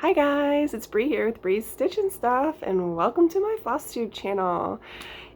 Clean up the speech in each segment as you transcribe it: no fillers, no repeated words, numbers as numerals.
Hi guys, it's Bree here with brees.stitching.stuff and welcome to my Flosstube channel.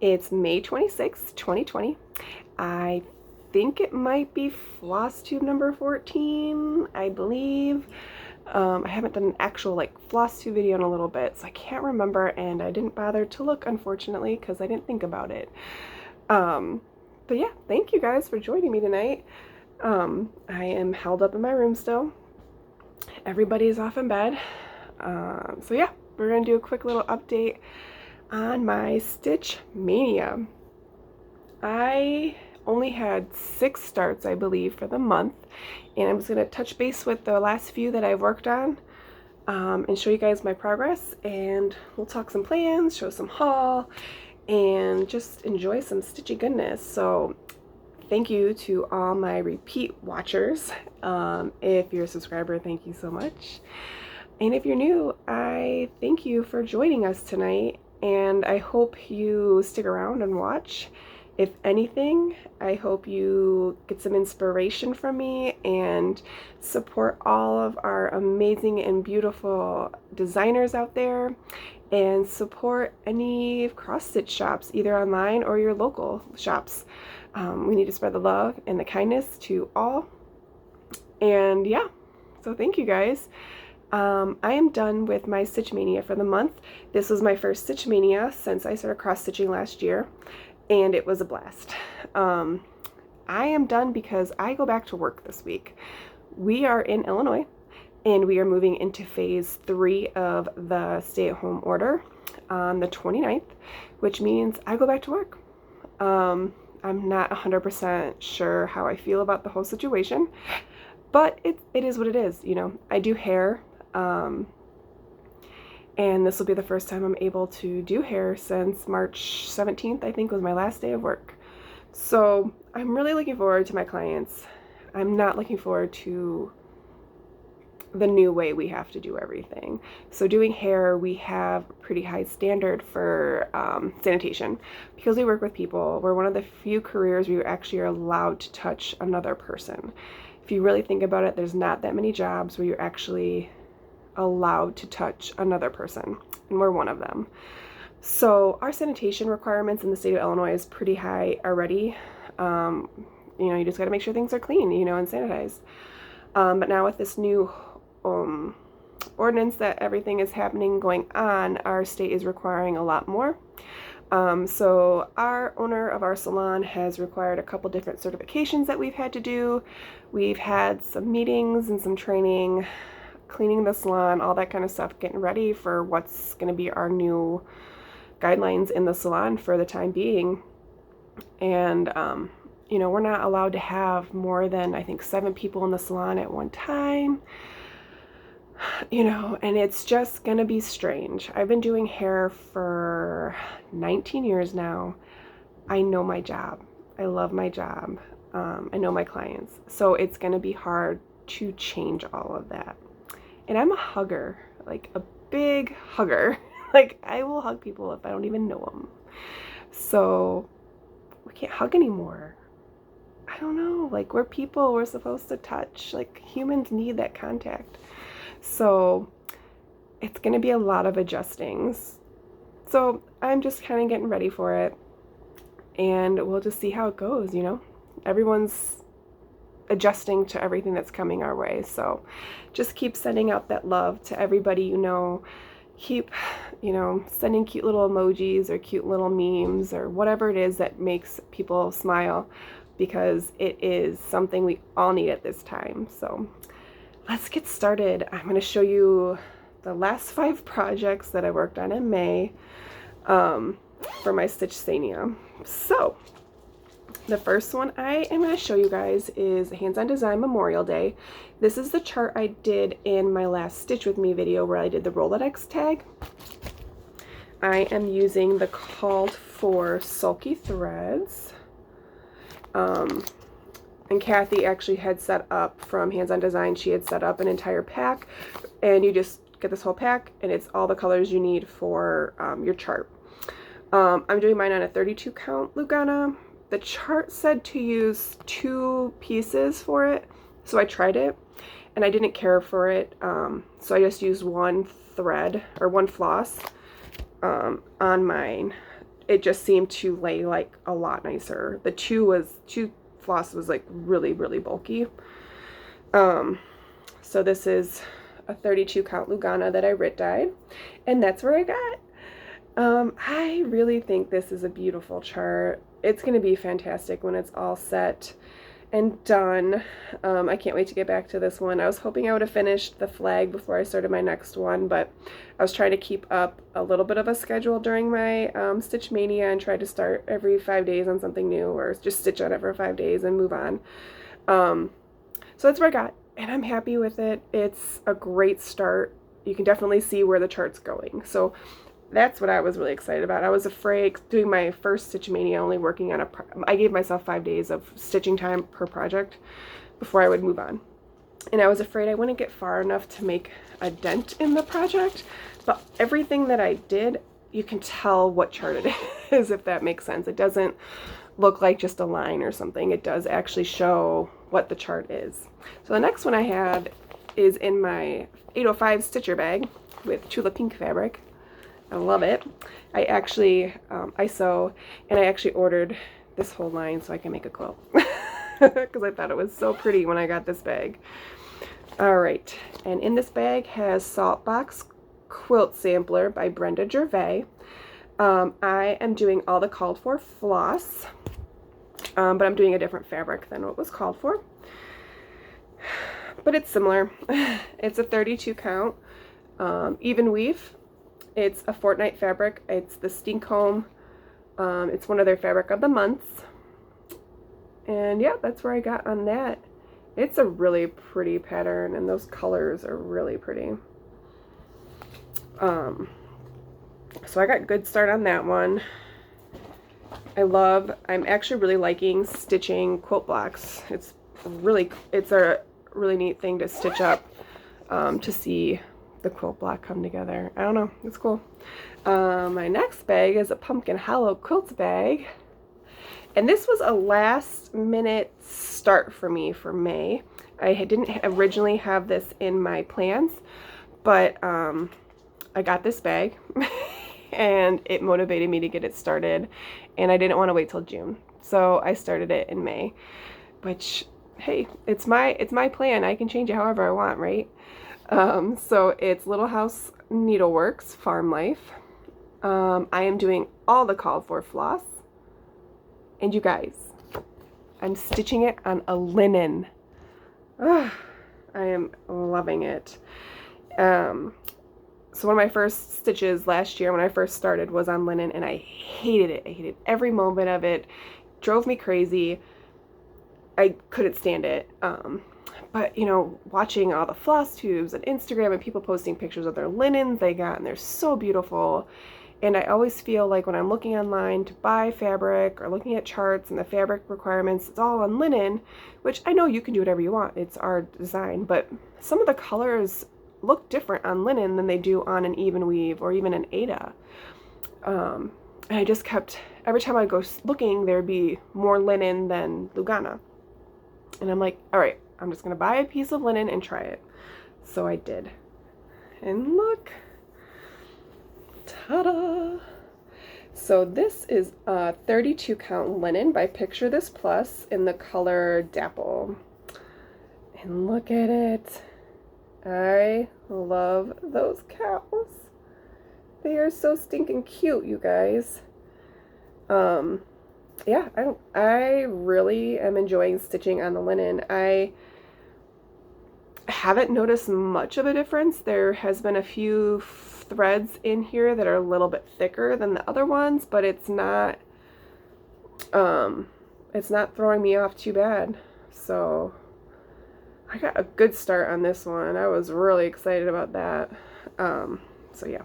It's May 26th, 2020. I think it might be Flosstube number 14, I believe. I haven't done an actual Flosstube video in a little bit, so I can't remember, and I didn't bother to look, unfortunately, because I didn't think about it. But yeah, thank you guys for joining me tonight. I am held up in my room still. Everybody's off in bed. So yeah, we're gonna do a quick little update on my Sitch-sania. I only had 6 starts, I believe, for the month, and I'm just gonna touch base with the last few that I've worked on and show you guys my progress, and we'll talk some plans, show some haul, and just enjoy some stitchy goodness. So thank you to all my repeat watchers. If you're a subscriber, thank you so much. And if you're new, I thank you for joining us tonight, and I hope you stick around and watch. If anything, I hope you get some inspiration from me and support all of our amazing and beautiful designers out there, and support any cross-stitch shops, either online or your local shops. We need to spread the love and the kindness to all. And yeah, so thank you guys. I am done with my Sitch-mania for the month. This was my first Sitch-mania since I started cross-stitching last year, and it was a blast. I am done because I go back to work this week. We are in Illinois, and we are moving into phase 3 of the stay-at-home order on the 29th, which means I go back to work. I'm not 100% sure how I feel about the whole situation, but it is what it is, you know. I do hair, and this will be the first time I'm able to do hair since March 17th, I think was my last day of work. So I'm really looking forward to my clients. I'm not looking forward to the new way we have to do everything. So doing hair, we have a pretty high standard for sanitation because we work with people. We're one of the few careers where you actually are allowed to touch another person. If you really think about it, there's not that many jobs where you're actually allowed to touch another person, and we're one of them. So our sanitation requirements in the state of Illinois is pretty high already. You know, you just got to make sure things are clean, you know, and sanitized. But now with this new ordinance that everything is happening going on, our state is requiring a lot more. So our owner of our salon has required a couple different certifications that we've had to do. We've had some meetings and some training, cleaning the salon, all that kind of stuff, getting ready for what's going to be our new guidelines in the salon for the time being. And you know, we're not allowed to have more than, I think, 7 people in the salon at one time. You know, and it's just gonna be strange. I've been doing hair for 19 years now. I know my job. I love my job. I know my clients. So it's gonna be hard to change all of that. And I'm a hugger, like a big hugger. Like, I will hug people if I don't even know them. So we can't hug anymore. I don't know, like, we're people, we're supposed to touch. Like, humans need that contact. So it's going to be a lot of adjustings. So I'm just kind of getting ready for it, and we'll just see how it goes, you know. Everyone's adjusting to everything that's coming our way. So just keep sending out that love to everybody you know. Keep, you know, sending cute little emojis or cute little memes or whatever it is that makes people smile, because it is something we all need at this time. So let's get started. I'm going to show you the last 5 projects that I worked on in May for my Sitch-sania. So the first one I am going to show you guys is Hands-on Design Memorial Day. This is the chart I did in my last Stitch With Me video where I did the Rolodex tag. I am using the called for sulky threads. And Kathy actually had set up from Hands-on Design, she had set up an entire pack, and you just get this whole pack and it's all the colors you need for your chart. I'm doing mine on a 32 count Lugana. The chart said to use 2 pieces for it, so I tried it, and I didn't care for it, so I just used one thread or one floss on mine. It just seemed to lay like a lot nicer. The two floss was like really bulky. So this is a 32 count Lugana that I Rit dyed, and that's where I got. I really think this is a beautiful chart. It's going to be fantastic when it's all set and done. I can't wait to get back to this one. I was hoping I would have finished the flag before I started my next one, but I was trying to keep up a little bit of a schedule during my Stitch Mania and try to start every 5 days on something new, or just stitch on it for 5 days and move on. So that's what I got, and I'm happy with it. It's a great start. You can definitely see where the chart's going. So that's what I was really excited about. I was afraid doing my first Stitch Mania, only working on I gave myself 5 days of stitching time per project before I would move on. And I was afraid I wouldn't get far enough to make a dent in the project. But everything that I did, you can tell what chart it is, if that makes sense. It doesn't look like just a line or something. It does actually show what the chart is. So the next one I have is in my 805 stitcher bag with Chula Pink fabric. I love it. I actually, I sew, and I actually ordered this whole line so I can make a quilt because I thought it was so pretty when I got this bag. All right, and in this bag has Saltbox Quilt Sampler by Brenda Gervais. I am doing all the called for floss, but I'm doing a different fabric than what was called for. But it's similar. It's a 32 count even weave. It's a Fortnite fabric. It's the Stinkholm. It's one of their fabric of the months. And yeah, that's where I got on that. It's a really pretty pattern, and those colors are really pretty. So I got good start on that one. I'm actually really liking stitching quilt blocks. It's a really neat thing to stitch up, to see the quilt block come together. I don't know, it's cool. My next bag is a Pumpkin Hollow quilts bag, and this was a last minute start for me for May. I didn't originally have this in my plans, but I got this bag and it motivated me to get it started, and I didn't want to wait till June, so I started it in May, which, hey, it's my plan. I can change it however I want, right? So it's Little House Needleworks Farm Life. I am doing all the called for floss, and you guys, I'm stitching it on a linen. I am loving it. So one of my first stitches last year when I first started was on linen, and I hated it. I hated every moment of it. It drove me crazy. I couldn't stand it. But, you know, watching all the Flosstubes and Instagram and people posting pictures of their linens they got, and they're so beautiful. And I always feel like when I'm looking online to buy fabric or looking at charts and the fabric requirements, it's all on linen, which I know you can do whatever you want. It's our design. But some of the colors look different on linen than they do on an even weave or even an Aida. And I just kept, every time I go looking, there'd be more linen than Lugana. And I'm like, all right, I'm just going to buy a piece of linen and try it. So I did. And look. Ta-da! So this is a 32 count linen by Picture This Plus in the color Dapple. And look at it. I love those cows. They are so stinking cute, you guys. Yeah, I really am enjoying stitching on the linen. I haven't noticed much of a difference. There has been a few threads in here that are a little bit thicker than the other ones, but it's not throwing me off too bad. So I got a good start on this one. I was really excited about that. So yeah,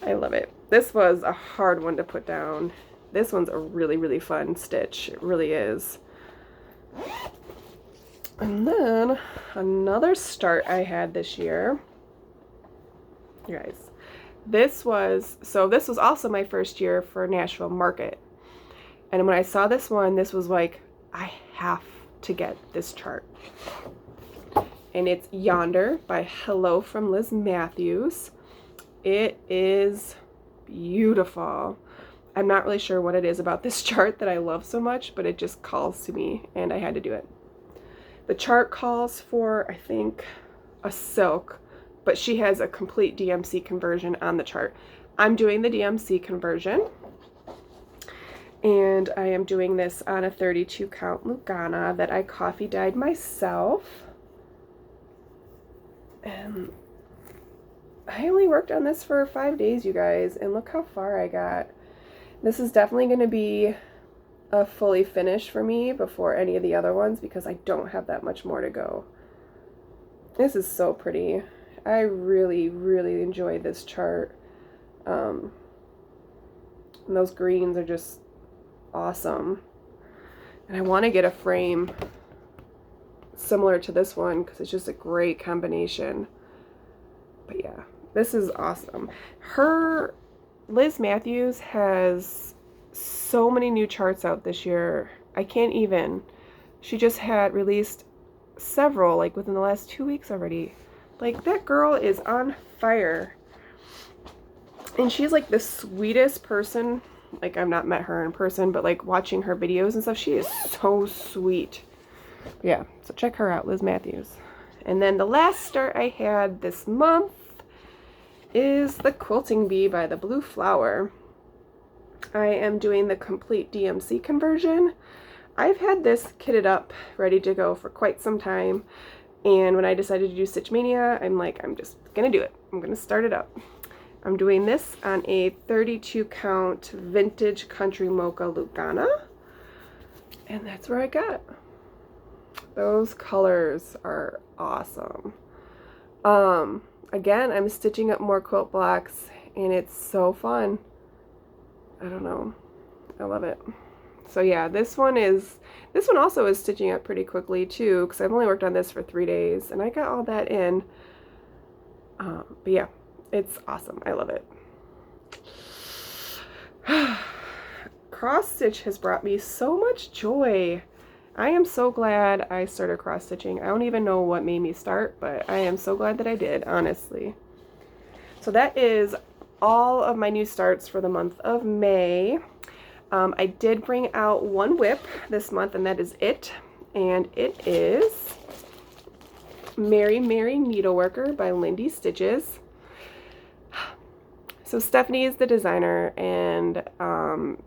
I love it. This was a hard one to put down. This one's a really fun stitch. It really is. And then another start I had this year. You guys, this was also my first year for Nashville Market. And when I saw this one, this was like, I have to get this chart. and it's Yonder by Hello from Liz Matthews. It is beautiful. I'm not really sure what it is about this chart that I love so much, but it just calls to me, and I had to do it. The chart calls for, I think, a silk, but she has a complete DMC conversion on the chart. I'm doing the DMC conversion, and I am doing this on a 32 count Lugana that I coffee dyed myself. And I only worked on this for 5 days, you guys, and look how far I got. This is definitely going to be a fully finished for me before any of the other ones because I don't have that much more to go. This is so pretty. I really, really enjoy this chart. And those greens are just awesome. And I want to get a frame similar to this one because it's just a great combination. But yeah, this is awesome. Liz Matthews has so many new charts out this year. I can't even. She just had released several, like within the last 2 weeks already. Like, that girl is on fire. And she's like the sweetest person. Like, I've not met her in person, but like watching her videos and stuff, she is so sweet. Yeah, so check her out, Liz Matthews. And then the last start I had this month is the Quilting Bee by the Blue Flower. I am doing the complete DMC conversion. I've had this kitted up, ready to go for quite some time. And when I decided to do Sitch-sania, I'm like, I'm just gonna do it. I'm gonna start it up. I'm doing this on a 32 count vintage country mocha Lugana. And that's where I got. Those colors are awesome. Again, I'm stitching up more quilt blocks, and it's so fun. I don't know. I love it. So yeah, this one also is stitching up pretty quickly too, because I've only worked on this for 3 days, and I got all that in. But yeah, it's awesome. I love it. Cross stitch has brought me so much joy. I am so glad I started cross stitching. I don't even know what made me start, but I am so glad that I did, honestly. So that is all of my new starts for the month of May. I did bring out one whip this month, and that is it. And it is Mary Mary Needleworker by Lindy Stitches. So Stephanie is the designer, and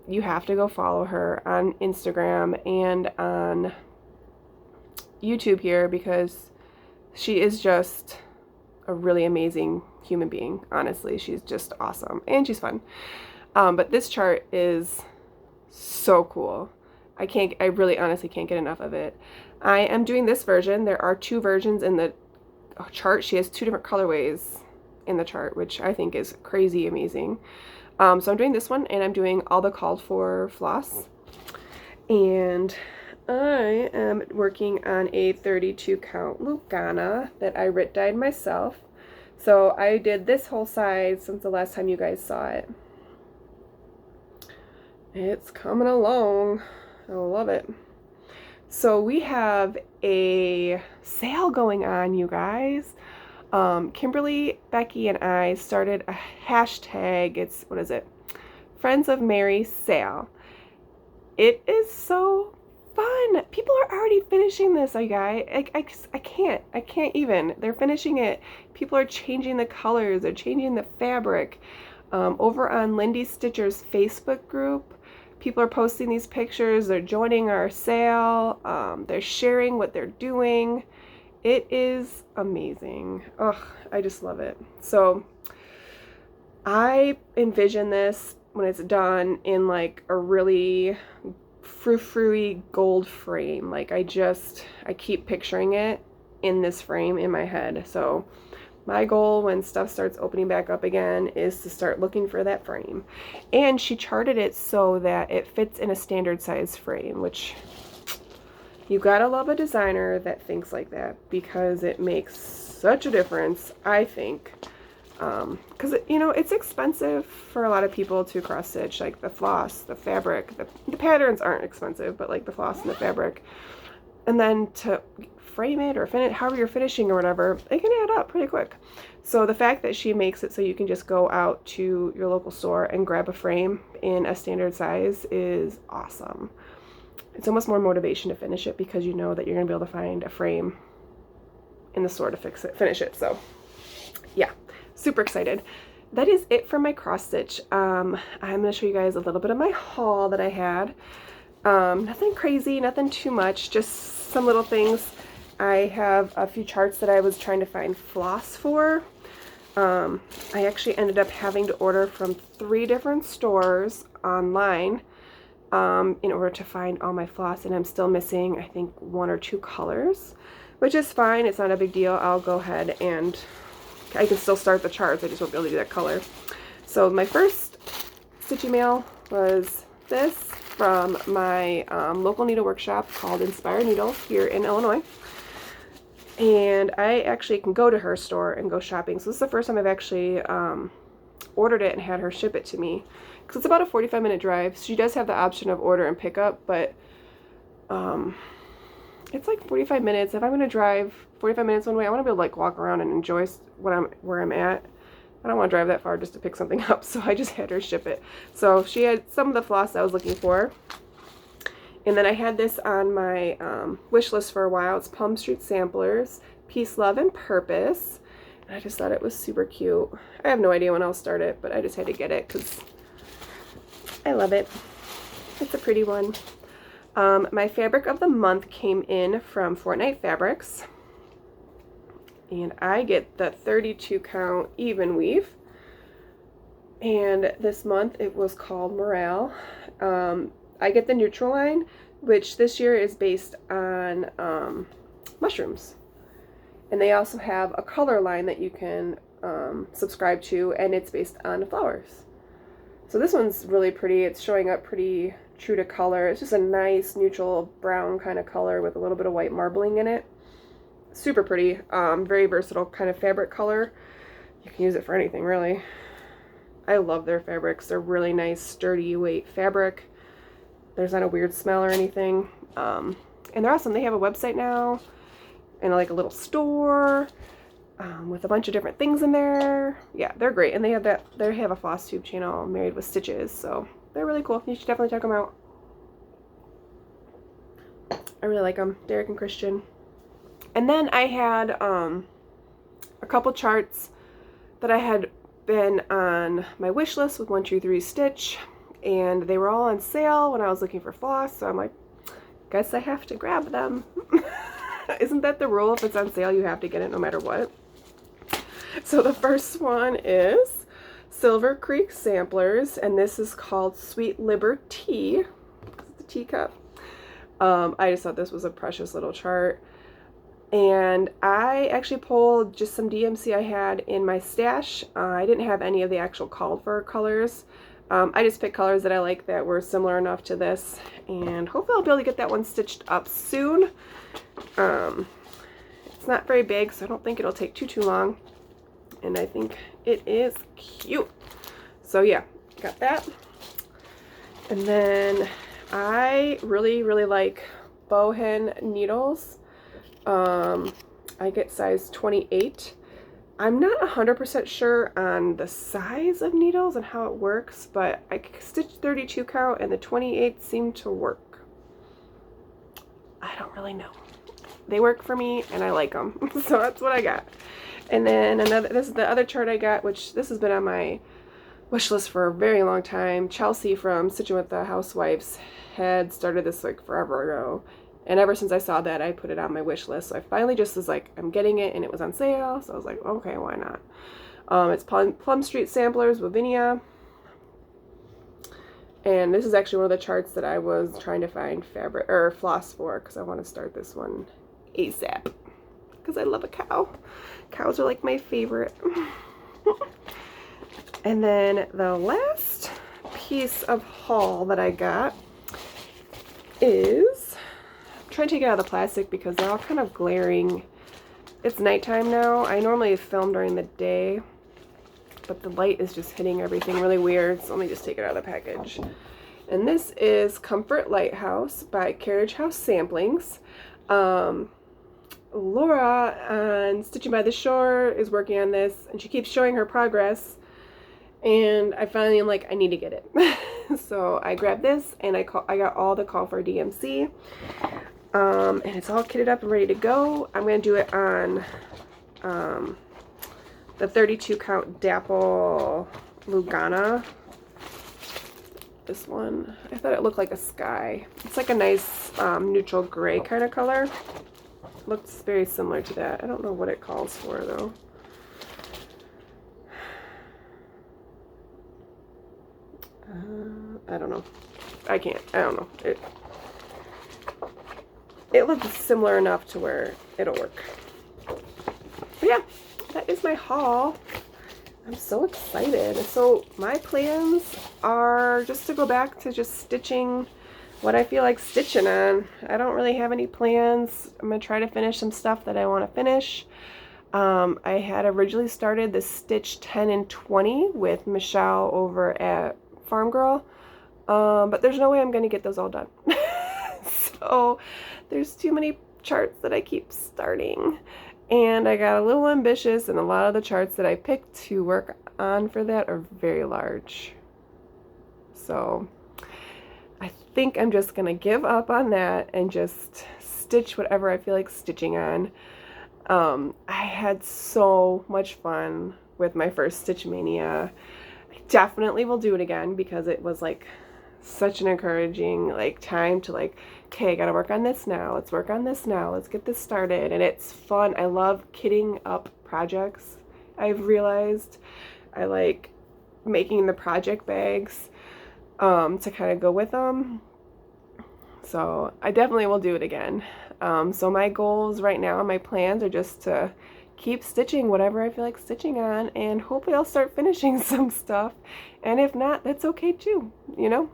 you have to go follow her on Instagram and on YouTube here because she is just a really amazing human being. Honestly, she's just awesome, and she's fun. But this chart is so cool. I really honestly can't get enough of it. I am doing this version. There are 2 versions in the chart. She has 2 different colorways in the chart, which I think is crazy amazing. So I'm doing this one, and I'm doing all the called for floss. And I am working on a 32 count Lugana that I Rit dyed myself. So I did this whole side since the last time you guys saw it. It's coming along. I love it. So we have a sale going on, you guys. Kimberly, Becky, and I started a hashtag. It's, what is it? Friends of Mary sale. It is so fun. People are already finishing this, you guys. I can't even. They're finishing it. People are changing the colors. They're changing the fabric. Over on Lindy Stitcher's Facebook group, people are posting these pictures. They're joining our sale. They're sharing what they're doing. It is amazing. Ugh, I just love it. So I envision this when it's done in like a really frou-frou-y gold frame. Like I keep picturing it in this frame in my head. So my goal when stuff starts opening back up again is to start looking for that frame. And she charted it so that it fits in a standard size frame, which you gotta love a designer that thinks like that because it makes such a difference, I think. Because, you know, it's expensive for a lot of people to cross stitch, like the floss, the fabric, the patterns aren't expensive, but like the floss and the fabric. And then frame it or finish, however you're finishing or whatever, it can add up pretty quick. So the fact that she makes it so you can just go out to your local store and grab a frame in a standard size is awesome. It's almost more motivation to finish it because you know that you're going to be able to find a frame in the store to finish it. So yeah, super excited. That is it for my cross stitch. I'm going to show you guys a little bit of my haul that I had. Nothing crazy, nothing too much, just some little things. I have a few charts that I was trying to find floss for. I actually ended up having to order from 3 different stores online in order to find all my floss, and I'm still missing, I think, 1 or 2 colors, which is fine. It's not a big deal. I'll go ahead and I can still start the charts. I just won't be able to do that color. So my first stitching mail was this from my local needle workshop called Inspire Needles here in Illinois. And I actually can go to her store and go shopping. So this is the first time I've actually ordered it and had her ship it to me. Because it's about a 45-minute drive. She does have the option of order and pickup, but it's like 45 minutes. If I'm going to drive 45 minutes one way, I want to be able to like walk around and enjoy where I'm at. I don't want to drive that far just to pick something up, so I just had her ship it. So she had some of the floss I was looking for. And then I had this on my wish list for a while. It's Plum Street Samplers, Peace, Love, and Purpose. And I just thought it was super cute. I have no idea when I'll start it, but I just had to get it because I love it. It's a pretty one. My fabric of the month came in from Fortnite Fabrics. And I get the 32 count even weave. And this month it was called Morale. I get the neutral line, which this year is based on mushrooms. And they also have a color line that you can subscribe to, and it's based on flowers. So this one's really pretty. It's showing up pretty true to color. It's just a nice neutral brown kind of color with a little bit of white marbling in it. Super pretty. Very versatile kind of fabric color. You can use it for anything, really. I love their fabrics. They're really nice, sturdy weight fabric. There's not a weird smell or anything. And they're awesome. They have a website now and like a little store with a bunch of different things in there. Yeah, they're great. And they have a Flosstube channel, Married with Stitches. So they're really cool. You should definitely check them out. I really like them. Derek and Christian. And then I had a couple charts that I had been on my wish list with 1, 2, 3 Stitch. And they were all on sale when I was looking for floss, so I'm like, guess I have to grab them. Isn't that the rule? If it's on sale, you have to get it no matter what. So the first one is Silver Creek Samplers, and this is called Sweet Liberty. It's the teacup. I just thought this was a precious little chart. And I actually pulled just some DMC I had in my stash. I didn't have any of the actual called for colors. I just picked colors that I like that were similar enough to this, and hopefully I'll be able to get that one stitched up soon. It's not very big, so I don't think it'll take too long, and I think it is cute. So yeah, got that. And then I really like bowhen needles. I get size 28. I'm not 100% sure on the size of needles and how it works, but I stitched 32 count and the 28 seem to work. I don't really know. They work for me and I like them, so that's what I got. And then this is the other chart I got, which this has been on my wish list for a very long time. Chelsea from Stitching with the Housewives had started this like forever ago. And ever since I saw that, I put it on my wish list. So I finally just was like, I'm getting it, and it was on sale. So I was like, okay, why not? It's Plum Street Samplers with Mania. And this is actually one of the charts that I was trying to find fabric or floss for, because I want to start this one ASAP. Because I love a cow. Cows are like my favorite. And then the last piece of haul that I got is, I'm trying to take it out of the plastic because they're all kind of glaring. It's nighttime now. I normally film during the day, but the light is just hitting everything really weird, so let me just take it out of the package. And this is Comfort Lighthouse by Carriage House Samplings. Laura on Stitching by the Shore is working on this, and she keeps showing her progress, and I finally am like, I need to get it. So I grabbed this, and I got all the Call for DMC, and it's all kitted up and ready to go. I'm going to do it on the 32 count Dapple Lugana. This one, I thought it looked like a sky. It's like a nice neutral gray kind of color. Looks very similar to that. I don't know what it calls for though. I don't know. I don't know. It looks similar enough to where it'll work. But yeah, that is my haul. I'm so excited. So my plans are just to go back to just stitching what I feel like stitching on. I don't really have any plans. I'm going to try to finish some stuff that I want to finish. I had originally started the Stitch 10 and 20 with Michelle over at Farm Girl, but there's no way I'm going to get those all done. So there's too many charts that I keep starting. And I got a little ambitious, and a lot of the charts that I picked to work on for that are very large. So I think I'm just going to give up on that and just stitch whatever I feel like stitching on. I had so much fun with my first Stitch Mania. I definitely will do it again because it was like such an encouraging like time to like, okay, I gotta work on this now, let's work on this now, let's get this started. And it's fun. I love kitting up projects. I've realized I like making the project bags to kind of go with them. So I definitely will do it again. So my goals right now, my plans are just to keep stitching whatever I feel like stitching on, and hopefully I'll start finishing some stuff, and if not, that's okay too, you know.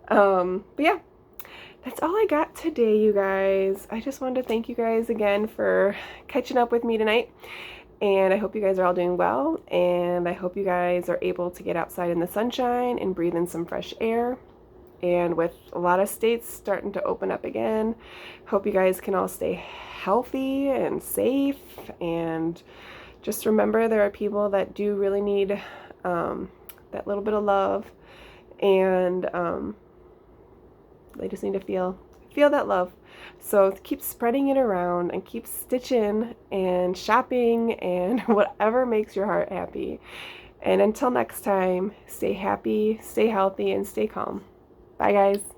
But yeah, that's all I got today, you guys. I just wanted to thank you guys again for catching up with me tonight, and I hope you guys are all doing well, and I hope you guys are able to get outside in the sunshine and breathe in some fresh air. And with a lot of states starting to open up again, hope you guys can all stay healthy and safe, and just remember there are people that do really need that little bit of love, and they just need to feel that love. So keep spreading it around and keep stitching and shopping and whatever makes your heart happy. And until next time, stay happy, stay healthy, and stay calm. Bye, guys.